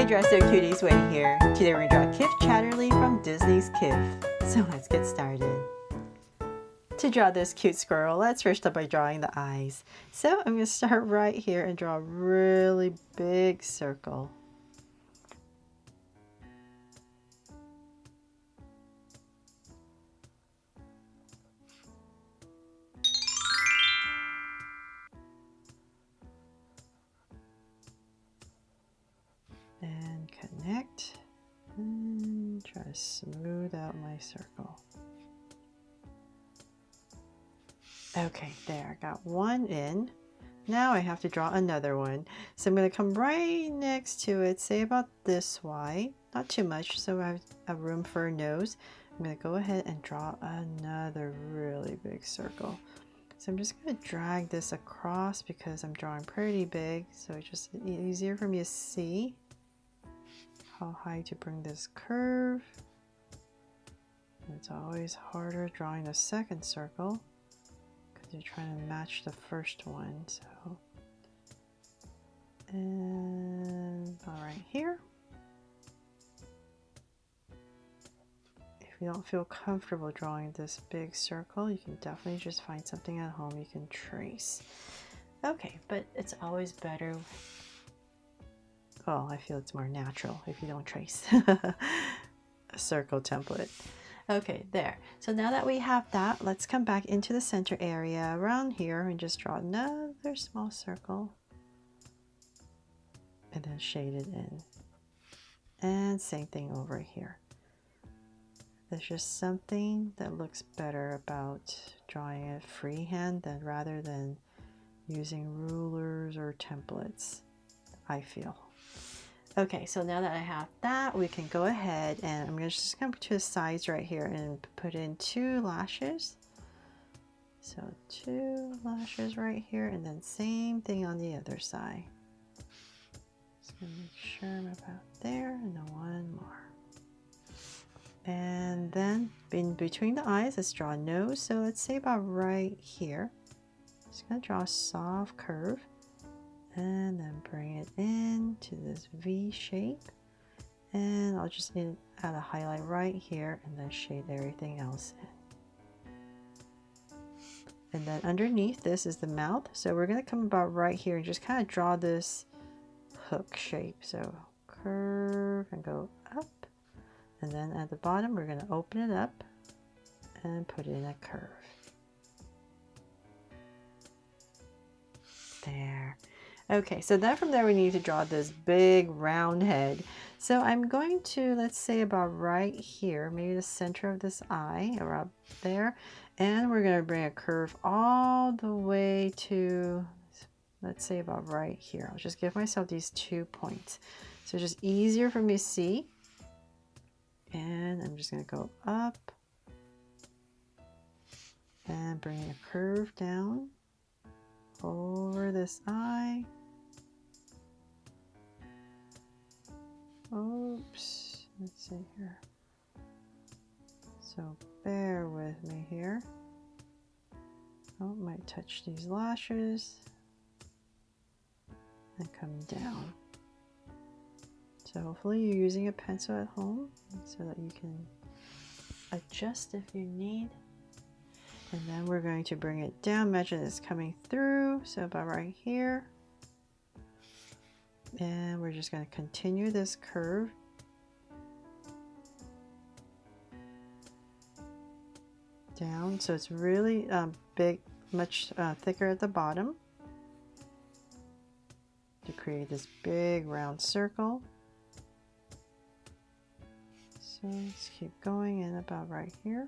Dresser Cuties, Wendy here. Today we're going to draw Kiff Chatterley from Disney's Kiff. So let's get started. To draw this cute squirrel, let's first start by drawing the eyes. So I'm going to start right here and draw a really big circle. And connect. And try to smooth out my circle. Okay, there, I got one in. Now I have to draw another one. So I'm going to come right next to it, say about this wide, not too much, so I have room for a nose. I'm going to go ahead and draw another really big circle. So I'm just going to drag this across because I'm drawing pretty big, so it's just easier for me to see how high to bring this curve. It's always harder drawing the second circle because you're trying to match the first one. So, and all right here. If you don't feel comfortable drawing this big circle, you can definitely just find something at home you can trace. Okay, but it's always better. Well, I feel it's more natural if you don't trace a circle template. Okay, there. So now that we have that, let's come back into the center area around here and just draw another small circle. And then shade it in. And same thing over here. There's just something that looks better about drawing it freehand rather than using rulers or templates, I feel. Okay, so now that I have that, we can go ahead and I'm just going to to the sides right here and put in 2 lashes. So 2 lashes right here, and then same thing on the other side. Just going to make sure I'm about there, and then one more. And then in between the eyes, let's draw a nose. So let's say about right here. Just going to draw a soft curve. And then bring it in to this V shape. And I'll just add a highlight right here and then shade everything else in. And then underneath this is the mouth. So we're going to come about right here and just kind of draw this hook shape. So curve and go up. And then at the bottom, we're going to open it up and put in a curve. There. Okay, so then from there we need to draw this big round head. So I'm going to, let's say about right here, maybe the center of this eye, around there. And we're going to bring a curve all the way to, let's say about right here. I'll just give myself these 2 points. So just easier for me to see. And I'm just going to go up and bring a curve down over this eye. Oops, let's see here. So bear with me here. Oh, might touch these lashes and come down. So hopefully you're using a pencil at home so that you can adjust if you need. And then we're going to bring it down, imagine it's coming through, so about right here. And we're just going to continue this curve. Down, so it's really big, much thicker at the bottom to create this big round circle. So let's keep going in about right here.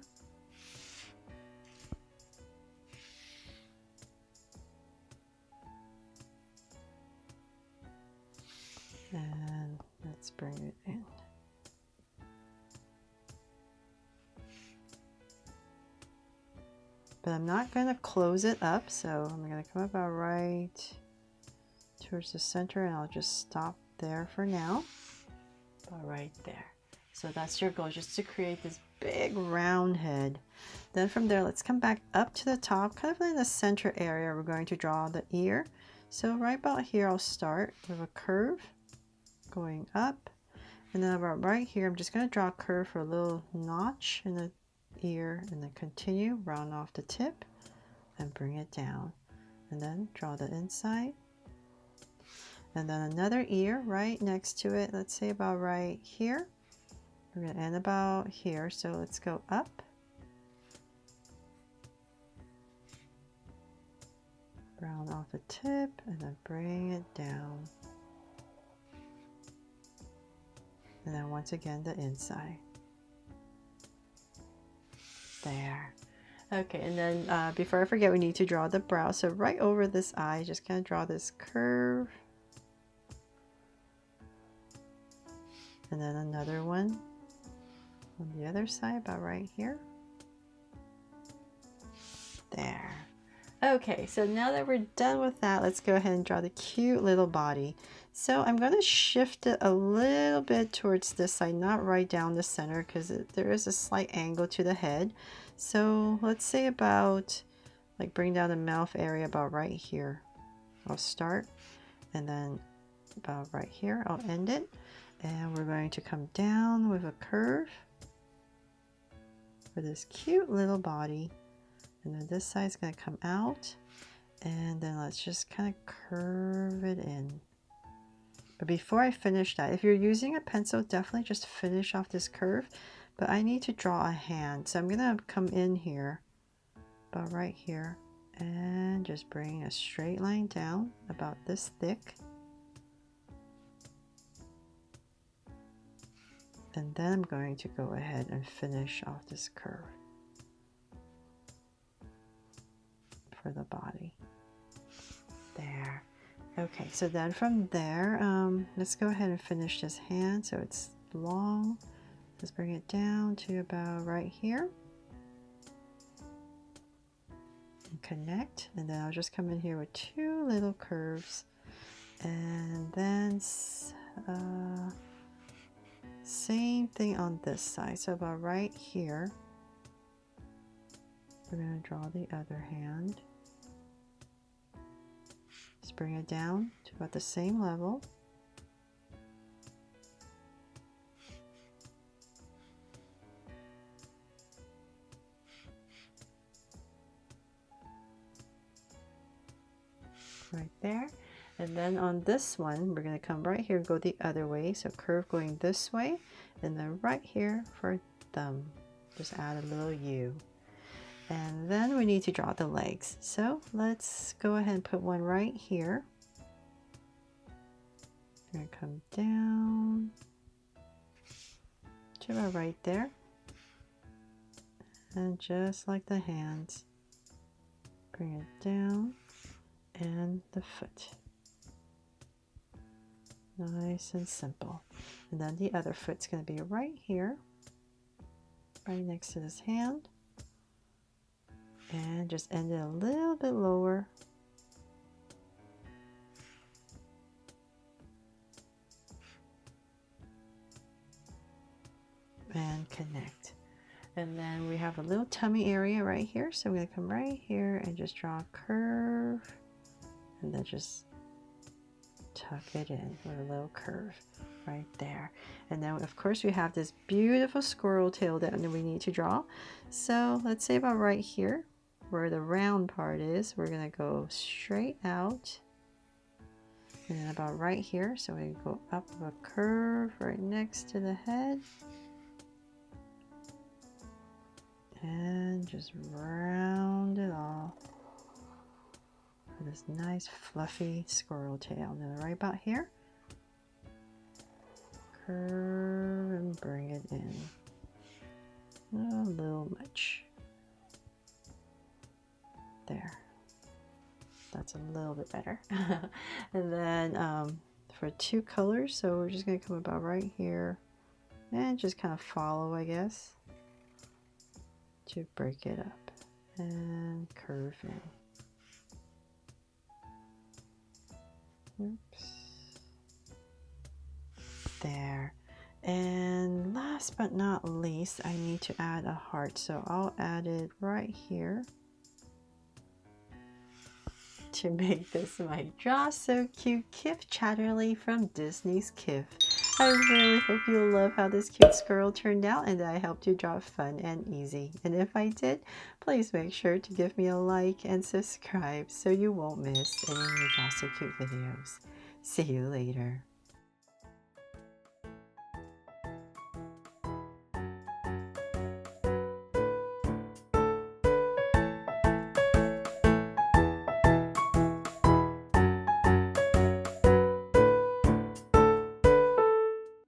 And let's bring it in. But I'm not going to close it up, so I'm going to come about right towards the center and I'll just stop there for now. About right there. So that's your goal, just to create this big round head. Then from there, let's come back up to the top, kind of in the center area. We're going to draw the ear. So right about here, I'll start with a curve. going up. And then about right here, I'm just going to draw a curve for a little notch in the ear, and then continue, round off the tip and bring it down. And then draw the inside. And then another ear right next to it, let's say about right here. We're going to end about here, so let's go up. Round off the tip and then bring it down. And then once again the inside. There. Okay, and then before I forget, we need to draw the brow. So right over this eye, just kind of draw this curve. And then another one on the other side, about right here. There. Okay, so now that we're done with that, let's go ahead and draw the cute little body. So I'm going to shift it a little bit towards this side, not right down the center, because there is a slight angle to the head. So let's say about, like, bring down the mouth area about right here. I'll start, and then about right here, I'll end it. And we're going to come down with a curve for this cute little body. And then this side's going to come out, and then let's just kind of curve it in. But before I finish that, if you're using a pencil, definitely just finish off this curve. But I need to draw a hand, so I'm going to come in here, about right here, and just bring a straight line down about this thick. And then I'm going to go ahead and finish off this curve for the body. There. Okay, so then from there, let's go ahead and finish this hand so it's long. Let's bring it down to about right here. And connect, and then I'll just come in here with two little curves. And then same thing on this side. So about right here, we're going to draw the other hand. Just bring it down to about the same level. Right there. And then on this one, we're going to come right here, go the other way. So curve going this way, and then right here for thumb. Just add a little U. And then we need to draw the legs. So let's go ahead and put one right here. We're going to come down to about right there. And just like the hands, bring it down, and the foot. Nice and simple. And then the other foot's going to be right here, right next to this hand. And just end it a little bit lower. And connect. And then we have a little tummy area right here. So I'm going to come right here and just draw a curve. And then just tuck it in with a little curve right there. And then of course we have this beautiful squirrel tail that we need to draw. So let's say about right here, where the round part is, we're going to go straight out, and then about right here, so we go up a curve right next to the head, and just round it off for this nice fluffy squirrel tail. And then right about here, curve and bring it in a little much. There, that's a little bit better. And then for two colors, so we're just going to come about right here and just kind of follow, I guess, to break it up and curve in. Oops. There. And last but not least, I need to add a heart, so I'll add it right here to make this my Draw So Cute Kiff Chatterley from Disney's Kiff. I really hope you'll love how this cute squirrel turned out and that I helped you draw fun and easy. And if I did, please make sure to give me a like and subscribe so you won't miss any new Draw So Cute videos. See you later.